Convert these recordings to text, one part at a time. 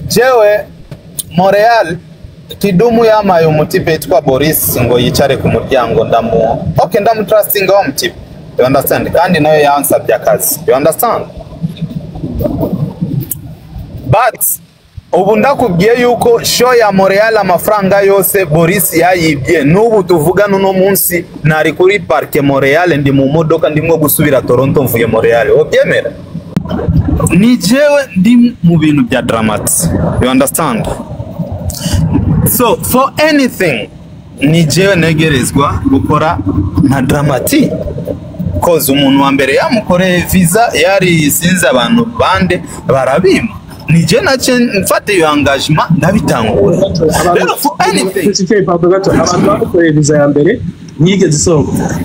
jewe Montreal kidumu yamaye umutipe yitwa Boris ngo yicare ku muryango ndamutrustinga wa mutipe. You understand? Kandi nayo yansabye akazi. You understand? But ubu ndakubwiye yuko show ya Montreal amafaranga yose Boris yayibye. Nubu tuvugana no munsi nari kuri parke Montreal ndi mu modoka ndimwo gusubira Toronto mvuye Montreal. Obyemera? Ni jewe ndi mu bintu bya Dramati. You understand? So for anything ni jewe negerezwa gukora na Dramati. Cause umuntu wa mbere yamukoreye visa yari sinza abantu bande barabima. Nije nace mfate iyo engagement ndabitangura. Rero for anything abantu bamukoreye visa ya mbere nigeze isohoka.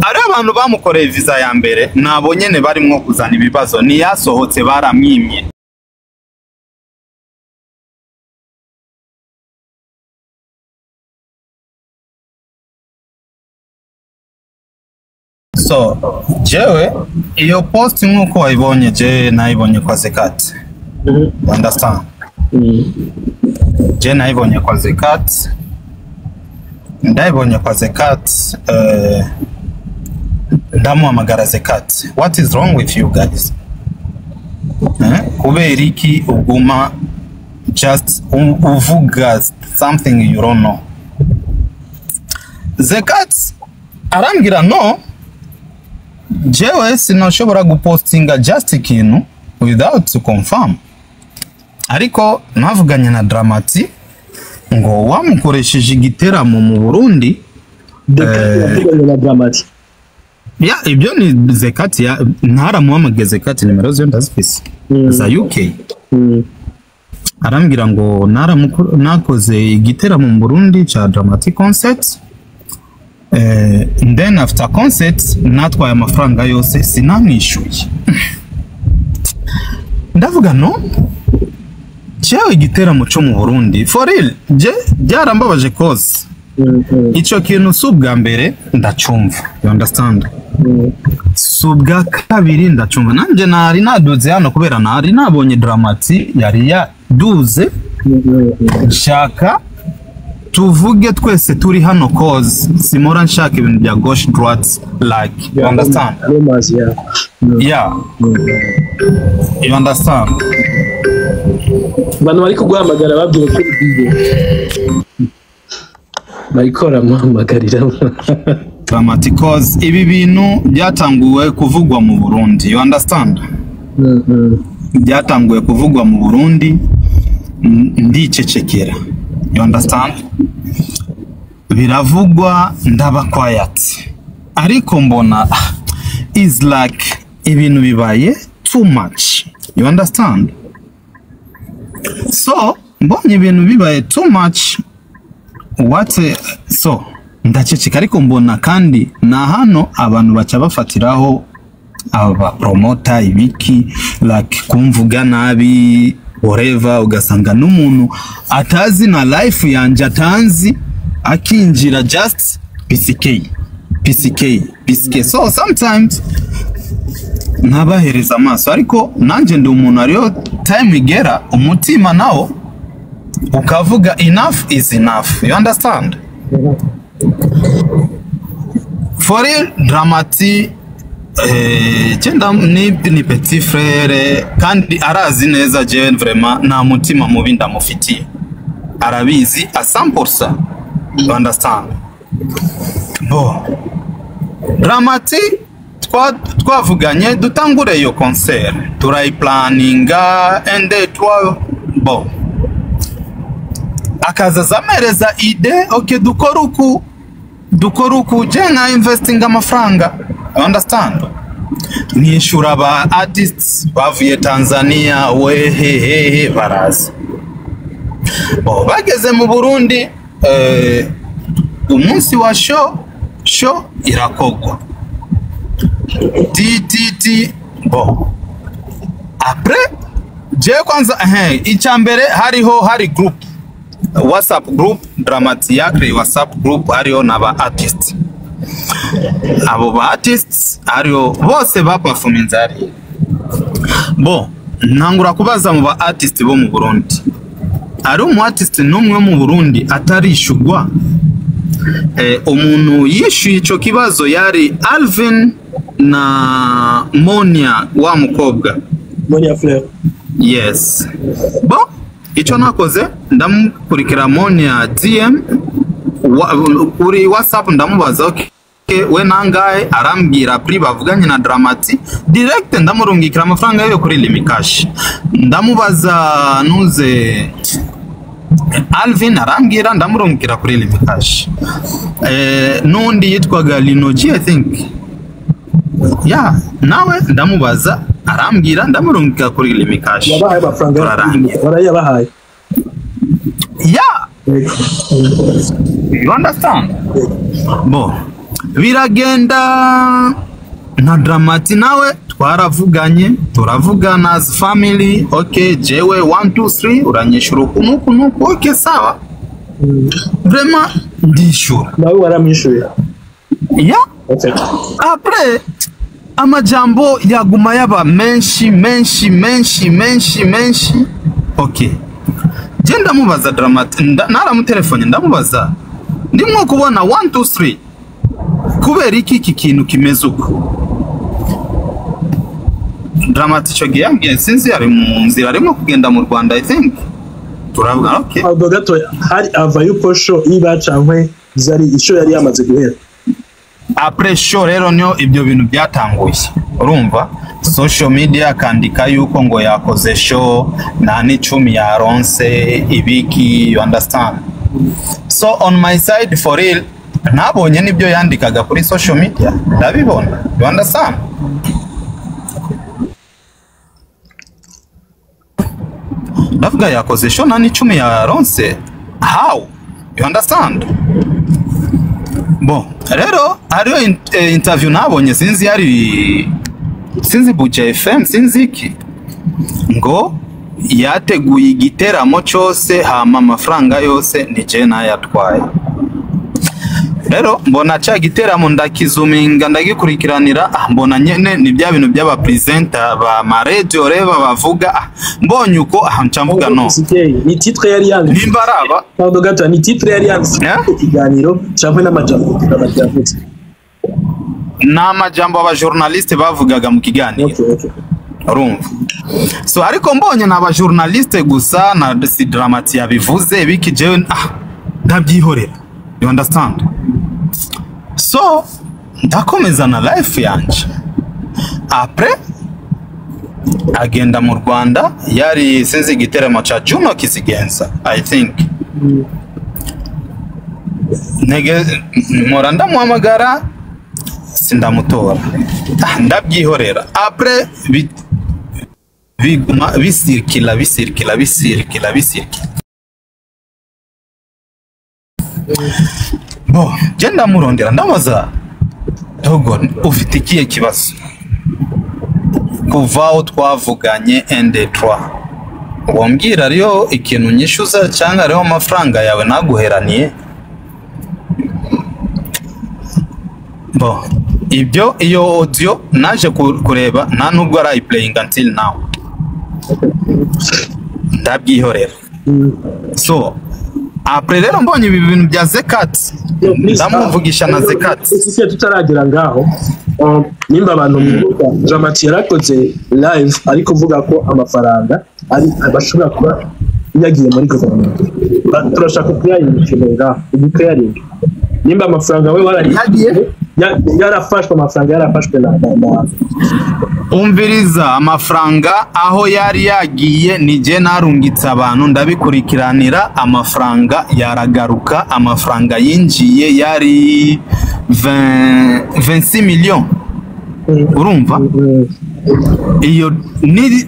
Ari abantu bamukoreye visa ya mbere nabo nyene barimwo kuzana ibibazo ni yasohotse baramwimye. So, jewe, iyo post nkuko wayibonye je naibonye kwa Zekat. Understand? Je naibonye kwa Zekat. Ndaibonye kwa Zekat. Ndamuhamagara Zekat. What is wrong with you guys? Kubera iki uguma just uvuga something you don't know. Zekat arambwira no. Jewe sinoshobora gupostinga just ikintu without to confirm. Ariko navuganye na Dramati ngo wamukoresheje igiteramo mu Burundi. Na Dramati. Ya ibyo ni Zekat ya ntaramuhamagaye Zekat nimero zo ndazifise za UK. Arambwira ngo nakoze igiteramo mu Burundi cha Dramati concert. And then after concert natwaye amafaranga yose sinamwishuye. Ndavuga no cyewe igiteramo cyo mu Burundi for real je byarambabaje cause ico kintu subwa mbere ndacumva. You understand? Subwa kabiri ndacumva nanje nari naduze hano kubera nari nabonye Dramati yari yaduze shaka tuvuge twese turi hano cause simora nshaka ibintu bya gauche droite like you understand? Yeah. You understand? Bano bari kuguhamagara babwiye ko barikora muhamagarira Dramati cause ibi bintu byatanguwe kuvugwa mu Burundi. You understand? Byatanguwe kuvugwa mu Burundi ndicecekera. You understand? Biravugwa ndaba quiet. Ariko mbona is like ibintu bibaye too much. You understand? So mbonye ibintu bibaye too much so ndaceceka ariko mbona kandi na hano abantu baca bafatiraho aba promoter ibiki like kumvuga nabi whatever ugasanga n'umuntu atazi na life yanje atanzi akinjira just PCK. So sometimes nabahereza amaso ariko nanje ndi umuntu ariyo time igera umutima nawo ukavuga enough is enough. You understand? For real Dramati cyenda ni petit frère kandi arazi neza je vraiment na mutima mubi ndamufitiye arabizi a 100%. You understand? Bo Dramati twavuganye dutangure iyo concert turayiplanninga and bo akaza zamereza ide okay dukora uku je na investing amafaranga. You understand? Nishura ba artists bavuye Tanzania wehehehe barazi. Bageze mu Burundi umunsi wa show irakogwa. Bo après je kwanza icyambere hari group WhatsApp group Dramati yakre WhatsApp group hariho naba artists. Abo ba artists hariho bose ba performance ari. Bo ntangura kubaza mu ba artist bo mu Burundi, ari umu artist n'umwe mu Burundi atarishugwa. Umuntu yishuye ico kibazo yari Alvin na Monia wa mukobwa. Monia Fleur. Yes. Bon, ico nakoze ndamukurikira Monia DM kuri WhatsApp ndamubaza okay, we nangahe, arambwira pri bavuganye na Dramati direct, ndamurungikira amafaranga yo kuri Limikash. Ndamubaza nuze Alvin, arambwira ndamurungikira kuri Limikash. Nundi yitwaga Linoji I think. Yeah, nawe ndamubaza arambwira ndamurungikira kuri Limikash. Yabahaye amafaranga barayabahaye. Yeah. You understand? Bo biragenda na Dramati nawe twaravuganye, turavugana as family. Okay, jewe 1 2 3 uranyishura kunuku okay sawa. Vraiment ndishura. Nawe waramwishuye. Yeah. Okay. Après amajambo yaguma yaba menshi. Okay. Jenda mubaza Dramati, naramutelefone ndamubaza ndimwo kubona 1 2 3 kubera iki kintu kimeze uko. Dramati cyo giyambye sinzi ari mu nzira arimo kugenda mu Rwanda I think. Turavuga okay. Abo gato hari avayo posho ibacankwe zari isho yari yamaze guhera. Après show rero nyo ibyo bintu byatanguye. Urumva social media kandika yuko ngo yakoze show na n'icumi yaronse ibiki, you understand? So on my side for real nabonye nibyo yandikaga kuri social media ndabibona, you understand? Ndavuga yakoze show na n'icumi yaronse, how, you understand? Bon rero hariyo interview nabonye sinzi Buja FM sinzi iki ngo yateguye igiteramo cyose hama amafaranga yose ni je nayatwaye. Rero mbona cha giteramo ndakizuminga ndagikurikiranira, mbona nyene ni bya bintu by'aba presenter ba radio reba bavuga, mbonye uko ncamvuga no ni titre yari yanze nimbaraba Pardon gato, ni titre yari yanze ikiganiro cyangwa n'amajambo n'abajyavuze n'amajambo aba journaliste bavugaga mu kiganiro. Okay. Urumva? So ariko mbonye n'aba journaliste gusa na si Dramati yabivuze biki jewe ndabyihorera, you understand? So ndakomeza na life yanje. Après agenda mu Rwanda yari sinzi igiteramo cha Juno Kizigenza I think. Mora ndamuhamagara sindamutora, ndabyihorera. Après bisirikila bo genda murondera ndabaza dogo ufite ikiye kibazo kuvaho twavuganye ND3 wambwira ariyo ikintu nyishuza cyangwa ariyo amafaranga yawe naguheraniye. Bo ibyo iyo audio naje kureba nta nubwo ari playing until now, ndabyihorera. So après rero mbonye ibi bintu bya Zekat ndamuvugisha na Zekat sisi tutaragira ngaho. Nimba abantu muvuga Dramati yarakoze live ariko uvuga ko amafaranga ari abashobora kuba yagiye muri guverinoma. Turashaka kuyayimishinga igiclearing. Nimba amafaranga we waragiye yarafashwe, amafaranga yarafashwe na umviriza amafaranga aho yari yagiye nije narungitse abantu ndabikurikiranira, amafaranga yaragaruka, amafaranga yinjiye yari 26 millions. Urumva? Iyo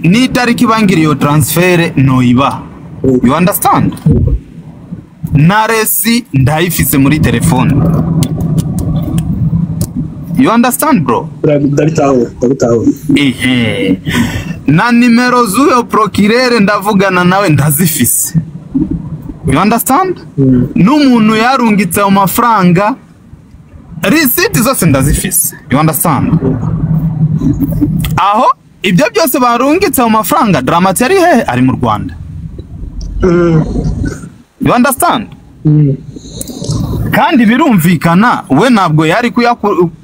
ni tariki bangira iyo transfer noiba, you understand? Naresi ndayifise muri telefone, you understand bro? Ndabitaho. Na nimero z'uyo procureur ndavugana nawe ndazifise, you understand? N'umuntu yarungitse mu mafaranga receipt zose ndazifise, you understand? Aho ibyo byose barungitse mu mafaranga Dramati ari hehe ari mu Rwanda. You understand? Kandi birumvikana we ntabwo yari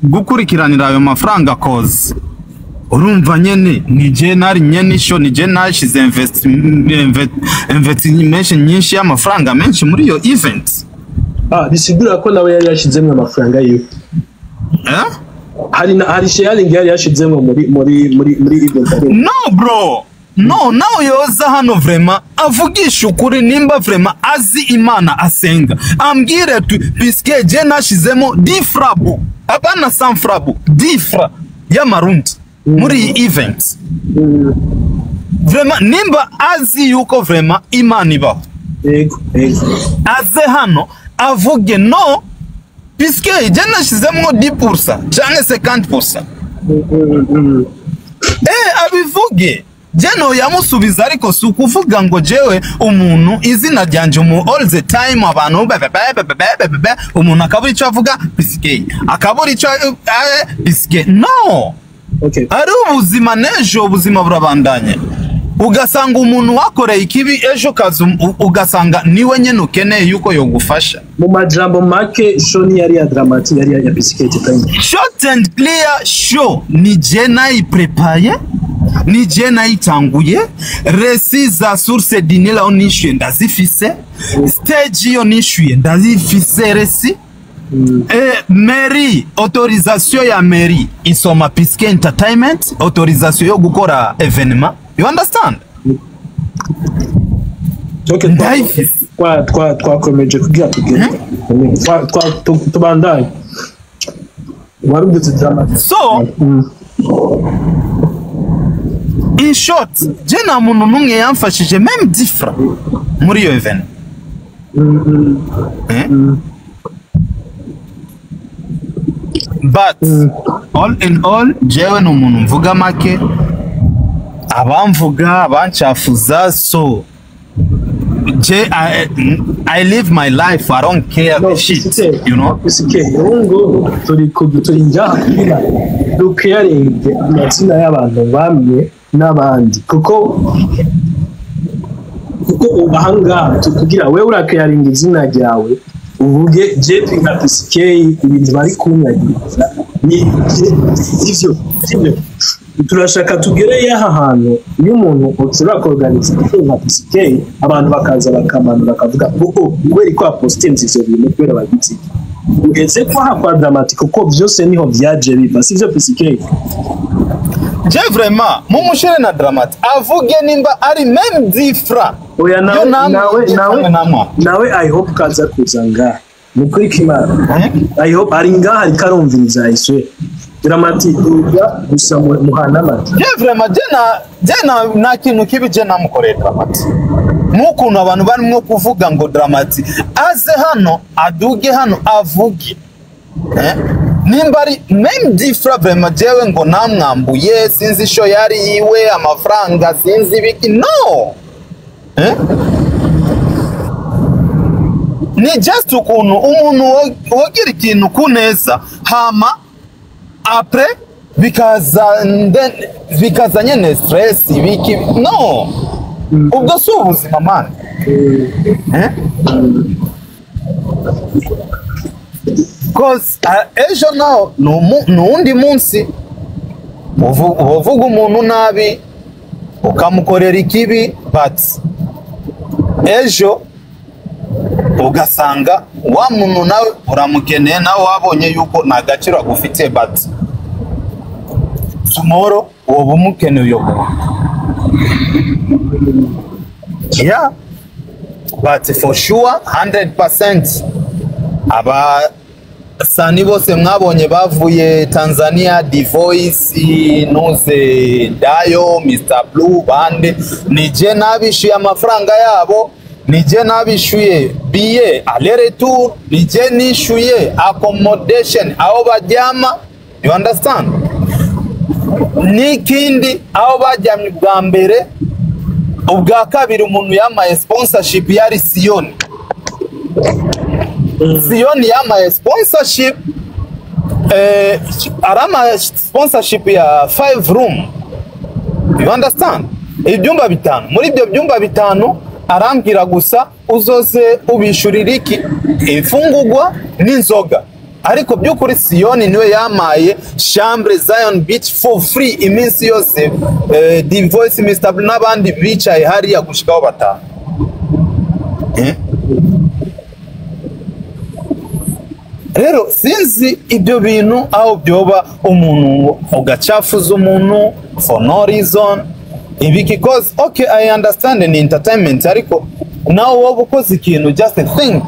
gukurikiranira ayo mafaranga cause urumva nyene nije nari nyene sho nije nashize investment nyinshi y'amafaranga menshi muri iyo event. Bisigura ko nawe yari yashizemwe amafaranga yiwe. Hari sharing yari yashizemwe muri event. No bro. No, nawe yoza hano vrema avugisha ukuri nimba vrema azi Imana asenga. Ambwire tu piske je nashizemo 10 frabu. Abana 100 frabu. 10 fra y'amarundi muri event. Vrema nimba azi yuko vrema Imana ibaho. Yego. Aze hano avuge no piske je nashizemo 10% cyangwa 50%. Abivuge. Jeno yamusubiza ariko si ukuvuga ngo jewe umuntu izina ryanje mu all the time abantu umuntu akabura icyo avuga piske akabura icyo piske no. Okay. Ari ubuzima nejo ubuzima burabandanye ugasanga umuntu wakoreye ikibi ejo kazi ugasanga niwe nyene ukeneye yuko yogufasha. Mu majambo make Shoni yari ya Dramati yari ya piske time. Short and clear show ni je nayiprepaye ni je nayitanguye resi za source dinila onishuye ndazifise stage yo nishuye ndazifise resi mairie autorisation ya mairie isoma Piske Entertainment autorisation yo gukora evenement. You understand? Okay, twakomeje kugira tugende tubandanye warugeze Dramati. So in short, je na muntu numwe yamfashije même 10 francs muri yo event. But all in all, jewe no muntu mvuga make abamvuga abancafuza so I live my life. I don't care the shit, you know. Turi njya ducaring amazina y'abantu bamwe n'abandi kuko ubahanga tukugira wewe uracaring izina ryawe uvuge JP na Piske ibintu bari kunyagira ni ivyo turashaka tugereye aha hantu iyo umuntu ushobora organize nka Piske abantu bakaza bakamanura bakavuga kweri kwa postinze ivyo bintu kwera bagitse ugeze ko hakwa Dramati kuko byose niho byaje biva sivyo Piske. Je vraiment mumushire na Dramati avuge nimba ari même 10 francs. Oya nawe I hope kaza kuzanga mukuri kimana. I hope ari ngaha ari karumviriza iswe Dramati uja gusa muhana mati. Je vraiment jena na kintu kibi je namukorera Dramati mukuntu abantu barimo kuvuga ngo Dramati aze hano aduge hano avuge nimba ari même 10 francs vraiment jewe ngo namwambuye sinzi sho yari yiwe amafaranga sinzi biki no. Ni just ukuntu umuntu wogira ikintu kuneza hama après bikaza nyene stress biki no ubwo si ubuzima man. Cause ejo naho nundi munsi uvuga umuntu nabi ukamukorera ikibi but ejo ugasanga wa muntu nawe uramukeneye nawe wabonye yuko nta gaciro agufitiye but tomorrow wowe umukeneye uyo. Yeah, but for sure 100% abasani bose mwabonye bavuye Tanzania Divoice Noze Dayo Mr Blue bande nije nabishuye amafaranga yabo nije nabishuye billet aller retour nije nishuye accommodation aho bajyama. You understand? Nikindi aho bajyamye bwa mbere ubwa kabiri umuntu yamaye sponsorship yari Sioni. Sioni yamaye sponsorship arama sponsorship ya 5 room You understand? Ibyumba bitanu, muri ibyo byumba bitanu arambwira gusa uzoze ubishurira iki imfungurwa n'inzoga, ariko by'ukuri Siyoni niwe yamaye chambre Zion Beach for free iminsi yose. Divoice Mr. Blue n'abandi bicaye hariya gushikaho batanu. Rero sinzi ibyo bintu aho byoba umuntu ugacafuza umuntu for no reason. Because okay, I understand in entertainment, ariko nawe wowe ukoze ikintu just think.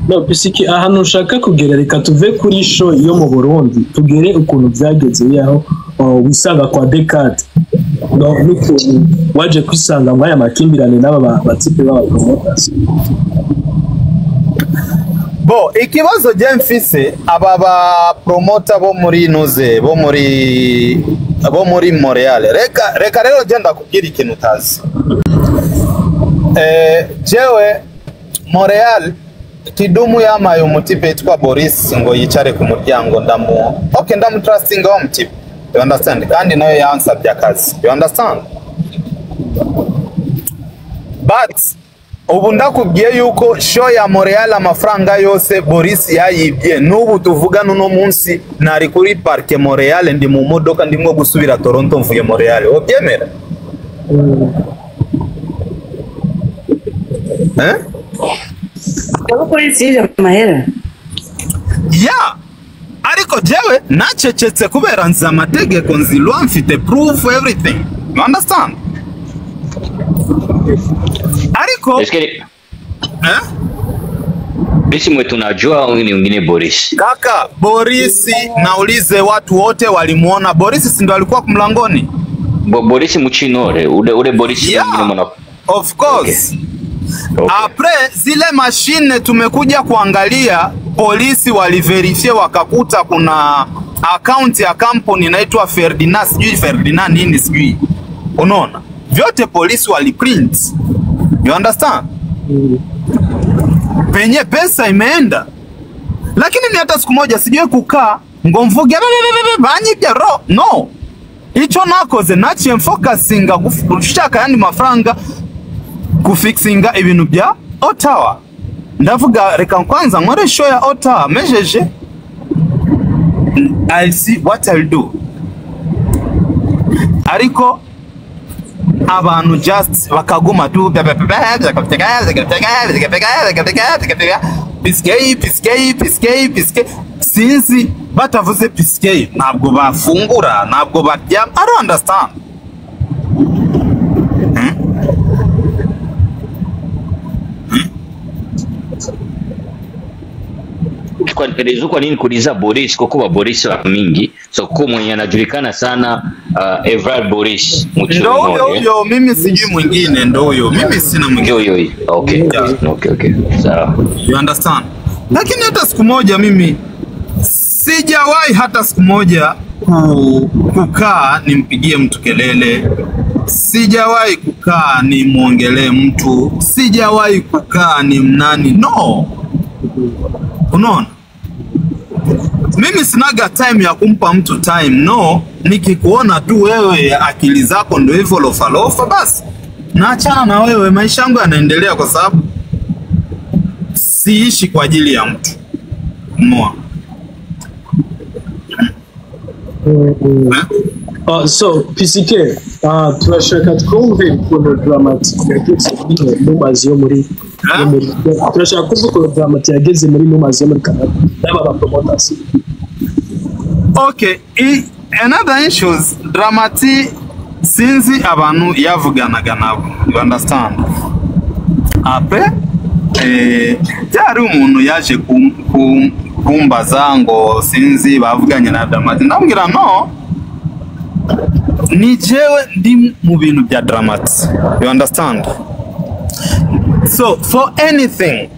No, pisiki ahantu ushaka kugera, reka tuve kuri show yo mu Burundi tugere ukuntu byageze yaho wisanga kwa Descartes. No, n'ukuntu waje kwisanga mwaya makimbirane n'aba batipe baba promoters. Bo ikibazo je mfise aba ba promoter bo muri Nuze bo muri Montreal. Reka rero genda kubwira ikintu utazi. Jewe Montreal Kidumu yamaye umutipe yitwa Boris ngo yicare ku muryango ndamutrusting wa mutipe. You understand? Kandi nayo yansabye akazi. You understand? But ubu ndakubwiye yuko show ya Montreal amafaranga yose Boris yayibye. N'ubu tuvugana no munsi nari kuri parke Montreal ndi mu modoka ndimwo gusubira Toronto mvuye Montreal. Obyemera? Yeah. Ariko jewe nacecetse kubera nzi amategeko nzilwa mfite proof everything. You understand? Ariko Bisi mwe tunajua wengine Boris. Kaka, Boris naulize watu wote walimuona Boris si ndo alikuwa kumlangoni? Boris Muchinore, ule Boris yeah, mwana. Of course. Okay. Apre zile machine tumekuja kuangalia, polisi waliverifie wakakuta kuna account ya company inaitwa Ferdinand, sijui Ferdinand nini sijui. Unaona? Vyote polisi waliprint. You understand? Penye pesa imeenda. Lakini ni hata siku moja sijui kukaa ngomvuge banyibya ro. No. Icho nakoze naciye focusinga gushaka yandi mafaranga kufixinga ibintu bya Ottawa. Ndavuga reka kwanza nkore show ya Ottawa mejeje. I'll see what I'll do. Ariko abantu just bakaguma tu piskei sinzi batavuze piskei ntabwo bafungura ntabwo barya. I don't understand. Kwa nini kuuliza Boris? Kwa Boris wa mingi so kwa mwenye anajulikana sana Evrard Boris ndo huyo mimi sijui mwingine ndo huyo mimi sina mwingine. Okay. Yeah. Okay. Sawa. You understand? Lakini hata siku moja mimi sijawahi hata siku moja kukaa nimpigie mtu kelele. Sijawahi kukaa ni muongelee mtu. Sijawahi kukaa ni mnani. No. Unaona? Mimi sinaga time ya kumpa mtu time. No, nikikuona tu wewe akili zako ndio hivyo lofa basi naachana na wewe, maisha yangu yanaendelea kwa sababu siishi kwa ajili ya mtu. Mwa. So PCK turashaka twumve ukuntu Dramatic yageze mumazi yo muri turashaka kuvuga ukuntu Dramatic yageze muri mumazi yo muri Canada n'aba promoters. Okay, another issues Dramatic sinzi abantu yavuganaga nabo. You understand? Ape byari umuntu yaje kumbaza ngo sinzi bavuganye na Dramatic. Ndambwira no, ni jewe ndi mu bintu bya Dramatic. You understand? So for anything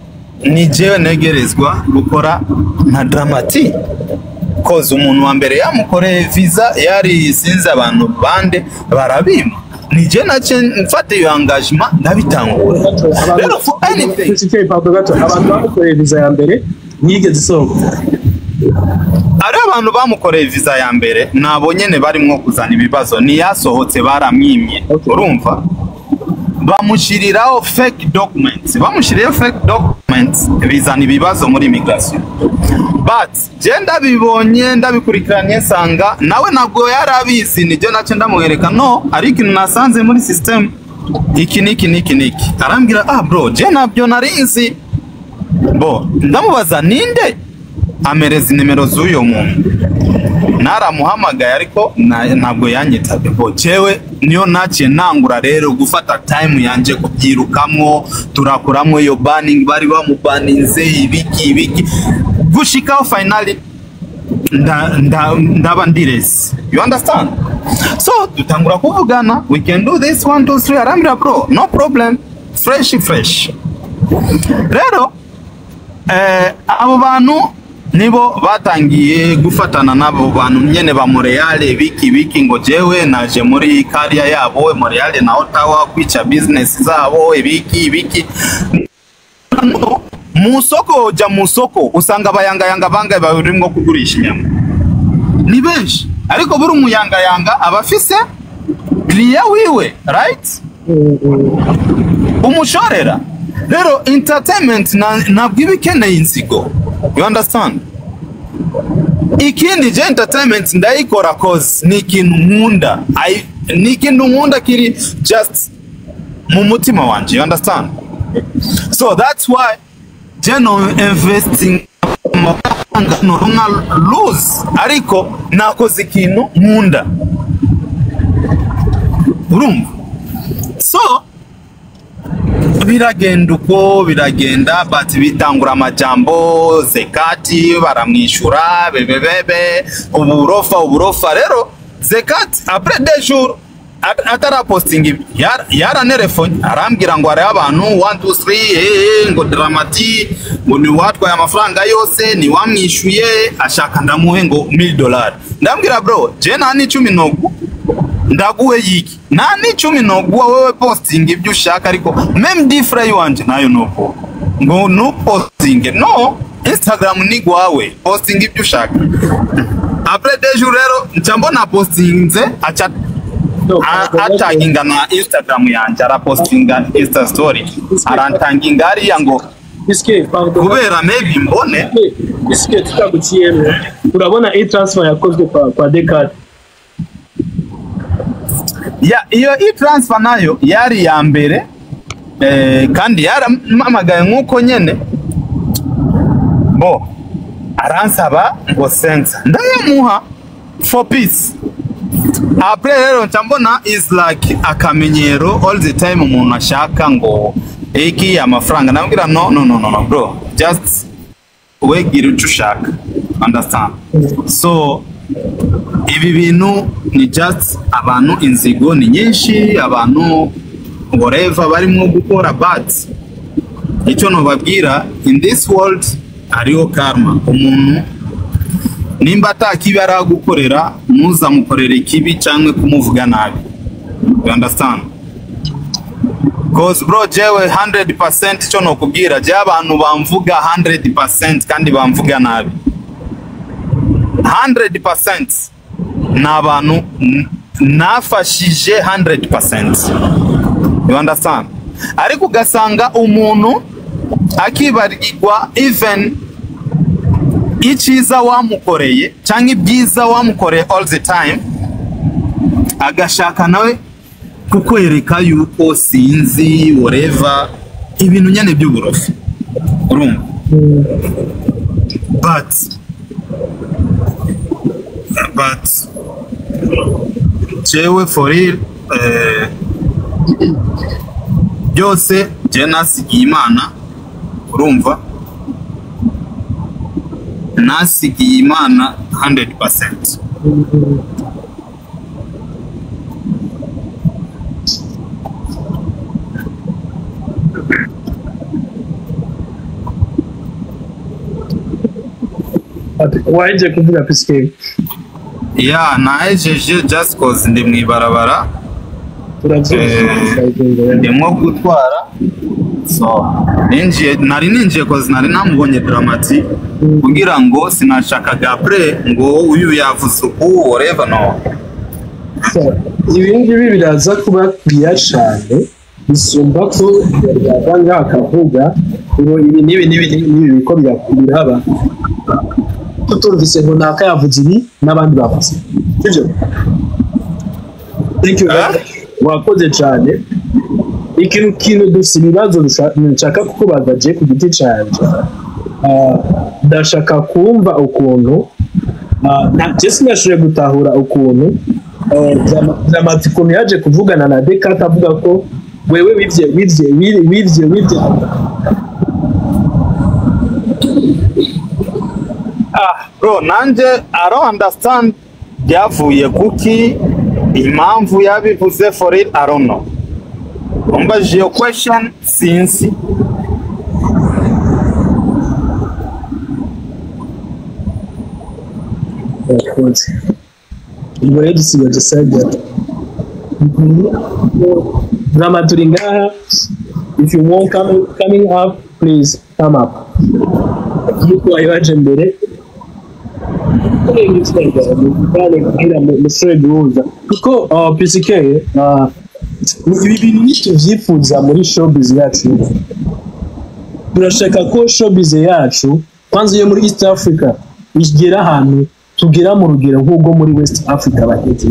ni jewe negerezwa gukora na Dramatic. Cause umuntu wa mbere yamukoreye visa yari sinzi abantu bande barabima. Ni je nace mfate yo engagement ndabitangura. Rero for anything PCK Pablo gato abantu bakoreye visa ya mbere nigeze isohoka. ari abantu bamukoreye visa ya mbere nabo nyene barimo kuzana ibibazo ni yasohotse baramwimye urumva bamushiriraho fake documents bizana ibibazo muri immigration but je ndabibonye ndabikurikiranye sanga nawe nabwo yarabizi nibyo nacyo ndamwereka no ariko nasanze muri system iki arambwira bro je nabyo narinzi bo ndamubaza ninde amereza nimero z'uyo muntu naramuhamagaye ariko ntabwo yanyitabye bo jewe niyo naciye nangura rero gufata time yanje kubyirukamwo turakuramo iyo banning bari bamubaninze ibiki gushikaho finally ndaba ndirese you understand so dutangura kuvugana we can do this 1 2 3 arambira bro no problem fresh rero abo bantu nibo batangiye gufatana nabo bantu nyene ba Montreal biki ngo jewe naje muri career yabo Montreal na Ottawa kwica business zabo ibiki musoko usanga abayanga banga barimwo kugurisha inyama ni benshi ariko buri umuyanga abafise client wiwe right umushorera rero entertainment nabwo ibikeneye inzigo you understand ikindi je entertainment ndayikora cause ni ikintu nkunda kiri just mu mutima wanje you understand so that's why general investing no lose ariko nakoze ikintu nkunda urumva so biragenda but bitangura amajambo zekati baramwishura bebebebe uburofa rero zekati après 2 jours atara posting yaranerefone arambwira ngo ari abantu 1 2 3 ngo Dramati ngo ni watwaye amafaranga yose ni wamwishuye ashaka ndamuhe ngo $1000 ndambwira bro je nani 10 nogu ndaguwe yiki nani 10 noguwa wewe posting ibyo ushaka ariko meme different wanje nayo noko ngo no posting no Instagram ni gwawe posting ibyo ushaka après 2 jours rero ncambona postinze acha ataginga na Instagram yanje arapostinga Insta story arantanginga ari yango kubera maybe mbone tutagutiyemo urabona e-transfer yakozwe kwa Decade iyo e-transfer nayo yari ya mbere kandi yaramamagaye nkuko nyene bo aransaba ngo sensa ndayamuha for peace après rero ncambona is like akamenyero all the time umuntu ashaka ngo iki amafaranga nabwira no bro just wegira icyo ushaka understand so ibi bintu ni just abantu inzigo ni nyinshi abantu whatever barimo gukora but icyo nobabwira in this world ariho karma umuntu nimba atakibara gukorera muza mukorera ikibi cyangwa kumuvuga nabi you understand cause bro jewe 100% cyo no kubwira je abantu bamvuga 100% kandi bamvuga nabi 100% n'abantu nafashije 100% you understand ariko ugasanga umuntu akibarirwa even icyiza wamukoreye cyangwa ibyiza wamukoreye all the time agashaka nawe kukwereka yuko sinzi whatever ibintu nyane by'uburofi urumva but jewe for real byose je nasigiye Imana urumva nasigiye Imana 100%. Waje kuvuga P-Scape? Yeah, naejeje just cause ndi mwibarabara. Ndimo gutwara. So nari ninjiye kozi nari namubonye Dramati kugira ngo sinashakaga après ngo uyu yavuze ubu whatever no. Ibi ngibi biraza kuba clear cyane bisumba ko yabanga akavuga ngo ibi nibi biko biraba tutumvise ngo naka yavuze ibi n'abandi bavuze sibyo. Thank you wakoze cyane. Ikintu dufite ibibazo nshaka kukubaza je ku giti cyanjye ndashaka kumva ukuntu Jesse yashoboye gutahura ukuntu Dramati yaje kuvugana na Descartes avuga ko wewe wivye bro nanje I don't understand byavuye kuki impamvu yabivuze for it I don't know. Umbaje your question since Imbere dusigaje sajya Dramati ngaha if you want coming up please come up yuko ayibaje mbere kuko PCK ibi bintu nituvyifuza muri showbiz yacu turashaka ko showbiz yacu kwanza yo muri East Africa igera ahantu tugera mu rugero nk'ubwo muri West Africa bahetse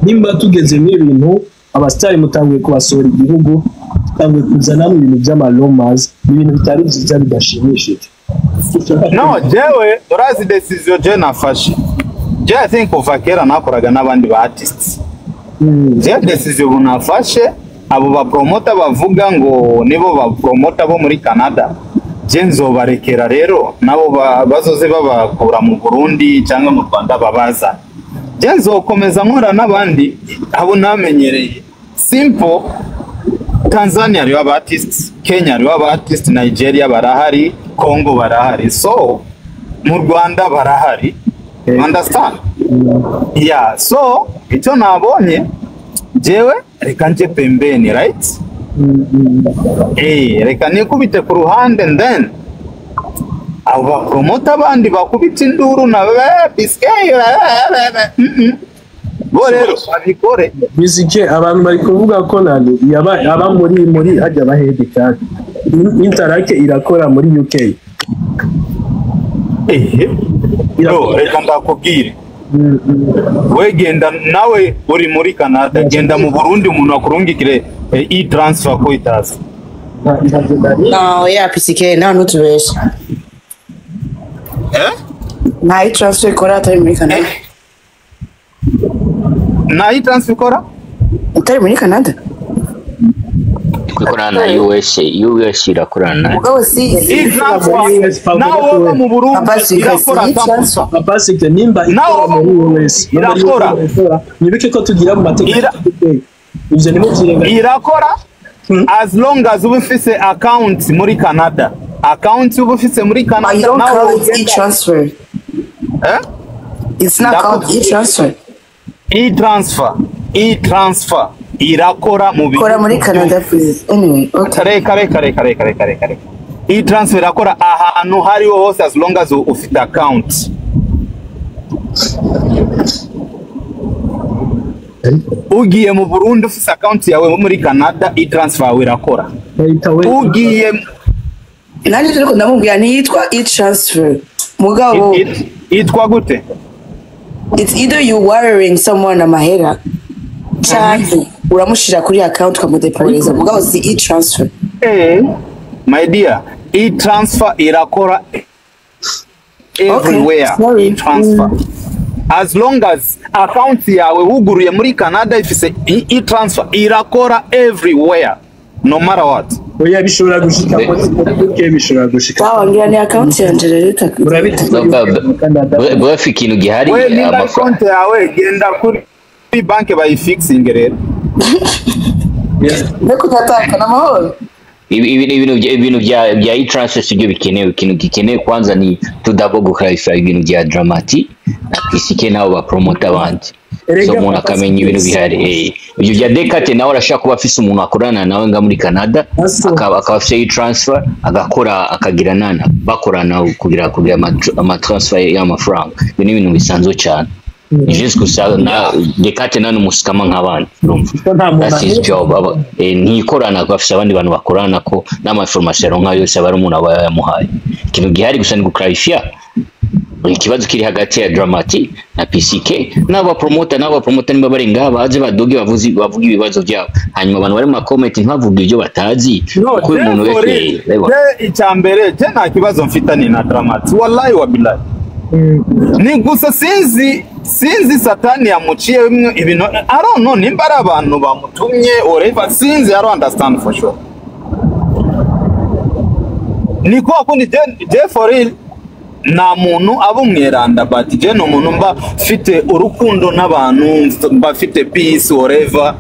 nimba tugeze n'ibintu abastari mutanguye kubasohora igihugu tanguye kuzana mu bintu by'amalomas ibintu bitari byiza bidashimishije. No jewe urazi decision je nafashe je I think kera nakoraga n'abandi ba artists je decision nafashe abo ba promoter bavuga ngo nibo ba promoter bo muri Canada je nzobarekera rero nabo bazoze babakura mu Burundi cyangwa mu Rwanda babaza je nzokomeza nkora n'abandi abo namenyereye simple. Tanzania ariyo aba artists, Kenya ariyo aba artists, Nigeria barahari, Congo barahari, so mu Rwanda barahari. Understand? Yeah, so icyo nabonye jewe reka nje pembeni, right? Reka nikubite ku ruhande and aba promoter bandi bakubita induru na biskeye bo rero abikore bizike abantu bari kuvuga ko nani aba muri hajya bahede cyane Interake irakora muri UK reka ndakubwire we genda nawe uri muri Canada genda mu Burundi umuntu akurungikire e-transfer ko itazi no yeah PCK no nutubeshe na e-transfer ikora atari muri Canada na e-transfer ikora utari muri Canada ikorana na US irakorana mugabo si e-transfer nawo mu Burundi irakora capacity nimba ikora muri US irakora nibike ko tugira mu mategeko ivyo nimo kirenga irakora as long as uba ufise account muri Canada account uba ufise muri Canada nawo e-transfer it's not called e-transfer e-transfer irakora mu kora muri Canada please anyway okay kare e-transfer irakora ahantu hariho hose as long as ufite account ugiye mu Burundi ufite account yawe muri Canada e-transfer irakora ugiye nani turiko ndamubwira ni yitwa e-transfer mugabo itwa gute it's either you wiring someone amahera cyane uramushira kuri account ukamudepoza mugabo si e-transfer my dear e-transfer irakora everywhere e-transfer as long as account yawe wuguruye muri Canada ifise e-transfer irakora everywhere no matter what oya bishobora gushika muri bishobora gushika ngira ni account yanje leta bwa ikintu gihari account yawe genda kuri bank bayifixing rero Neko tataka na mahoro ibintu bya e-transfer sibyo bikenewe. Ikintu gikenewe kwanza ni to double clarify ibintu bya Dramati na PCK nabo ba promoter abandi, so umuntu akamenya ibintu bihari. Ibyo bya Dekate nawe arashaka kuba afise umuntu akorana nawe nga muri Canada, akaba afise e-transfer agakora akagira nana bakorana kugira ama transfer y'amafaranga. Ibi ni ibintu bisanzwe cyane. Just gusa na Dekate nani musikama nk'abandi, that's his job. Ntikorana bafise abandi bantu bakorana ko n'ama information nka yose abari umuntu aba yamuhaye. Ikintu gihari gusa ni guclarify ikibazo kiri hagati ya Dramati na PCK n'aba promoter niba bari ngaha baze baduge bavuga ibibazo byabo, hanyuma abantu bari mu comment ntavuga ibyo batazi kuko umuntu wese icyambere je nta kibazo mfitani na Dramati wallahi wa billahi. Ni gusa sinzi satani yamuciye ibintu I don't know nimba ari abantu bamutumye or sinzi I don't understand for sure. Niko akundi je for real na muntu abumweranda, but je no muntu mba fite urukundo n'abantu, mba fite peace whatever.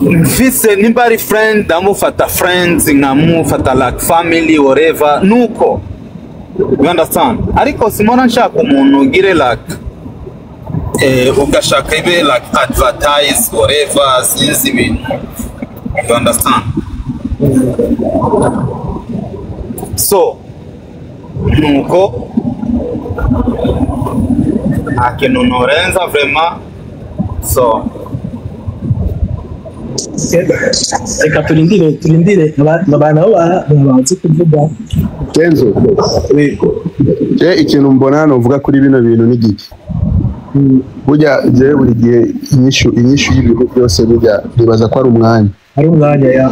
Mfise nimba ari friend ndamufata friends, nkamufata like family whatever nuko. You understand? Ariko simona nshaka umuntu ugire like ugashaka ibe like advertise whatever sinzi ibintu. You understand? So nuko akintu norenza vraiment. So reka turindire abantu babanze kuvuga. Kenzo je ikintu mbona novuga kuri bino bintu n'igiki burya je buri gihe inyishu y'ibintu byose burya ribaza ko ari umwanya ya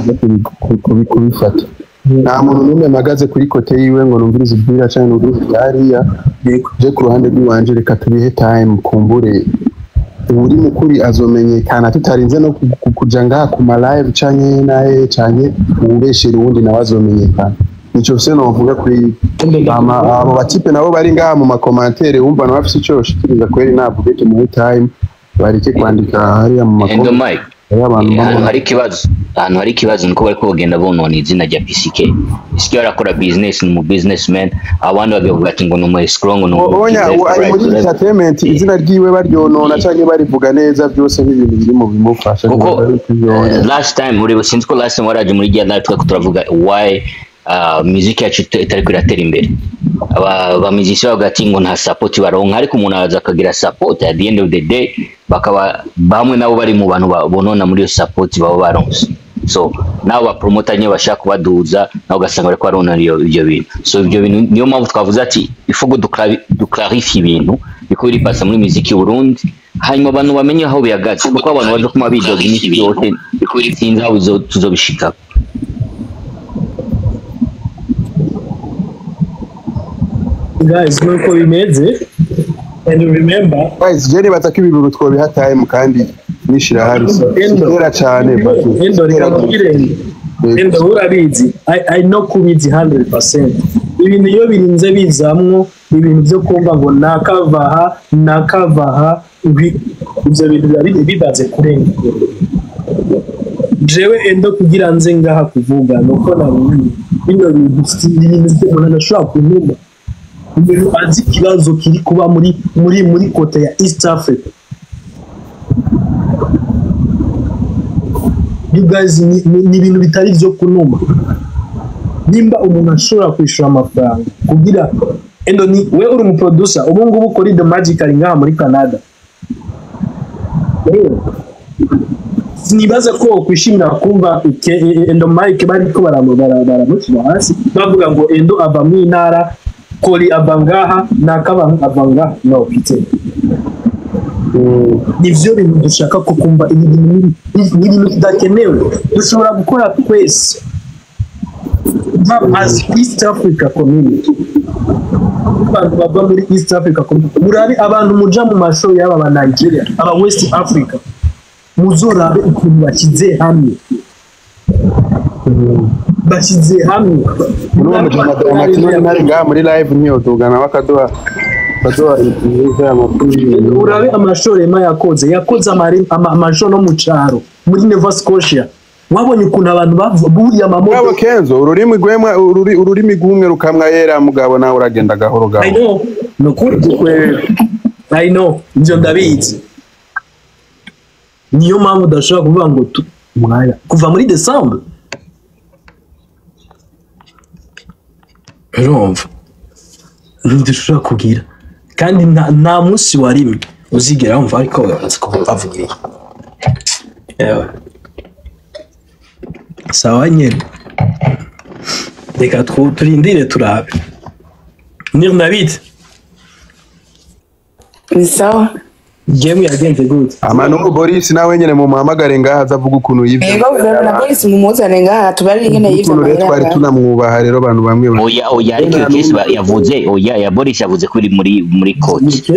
kubifata. Nta muntu n'umwe magaze kuri kote yiwe ngo numvirize ibwira cyangwa numvirize hariya. Je ku ruhande rw'iwanje reka tubihe time kumbure uri mukuri azomenyekana tutarinze no kuja ngaha ku ma live canke ubeshera uwundi nawe azomenyekana. Nico se novuga kuri abo batipe nabo bari ngaha mu makomantere wumva no bafise ico shikiriza kweri navuge mu time barike kwandika hariya mu makomantere. Ahantu hari ikibazo nuko bari kugenda bonona izina rya PCK. PCK arakora business, ni mu businessman, abandi bavuga ati ngo no mu strong no onya ari muri entertainment izina ryiwe baryonona cyangwa barivuga neza byose nk'ibintu biri mu bimufasha. Last time uri sinzi ko last time waraje muri gihe live twavuga why music yacu itari kwiratera imbere. Aba musicians bagati ngo nta support baronka, ariko umuntu aza akagira support at the end of the day bakaba bamwe nabo bari mu bantu bonona muri iyo support babo baronse. So nabo ba promoter nye bashaka kubaduza nabo gasanga bari kwarona ibyo bintu. So ibyo bintu niyo mpamvu twavuze ati ifugo duclarify ibintu biko biri pasa muri music y'u Burundi, hanyuma abantu bamenye aho bihagaze kuko abantu baje kuma bidoga imiti yose biko biri tinza aho tuzobishika. Guys, nuko bimeze. And remember, guys, je nibaza ko ibintu twobiha time kandi nishira hari era cyane endo urabizi. I know kubizi 100%. Ibintu iyo birinze bizamwo ibintu byo kumva ngo nakavaha ibyo bintu bari bibaze kurenga. Jewe endo kugira nze ngaha kuvuga nuko nabonye bino bintu byo nashobora kunuma umuntu azi ikibazo kiri kuba muri kote ya East Africa. You guys ni ibintu bitari byo kunuma. Nimba umuntu ashobora kwishura amafaranga kugira endo ni we uri mu producer ubu ngubu kuri The Magic ari ngaha muri Canada. Sinibaza ko kwishimira kumva endo Mike bari ko baramushyira hasi bavuga ngo endo ava mu intara Koli abangaha nakaba abanga no pite. Nivyo bintu dushaka ko kumva ibintu bidakenewe dushobora gukora twese as East Africa community. Abantu baba muri East Africa community murabe abantu muja mu mashow y'aba ba Nigeria aba West Africa muzorabe ukuntu bakize hamwe nari ngaha muri live niyo tugana bakaduha urabe amashorema yakoze amashoro no mu cyaro muri Nova Scotia wabonye ukuntu abantu buriye Bravo amamodoka Kenzo ururimi rw'umwe rukamwa yera mugabo nawe uragenda gahoro I gahoro know nukuri kweli I know ndio ndabizi niyo mpamvu udashobora kuvuga ngo mwaya kuva muri December urumva ntidushobora kugira kandi nta munsi warimwe uzigera wumva ariko bavugiye yewe sawa nyine reka turindire turabe nirnabit ni sawa game yagenze gute amano Boris nawe nyene mu muhamagare ngaha azavuga ukuntu yivyo yego na Boris mumuzane ngaha tubarire ingene yivyo ukuntu rero twari tunamwubaha rero abantu bamwe oya ariko iyo kesi yavuze oya ya Boris yavuze ko iri muri court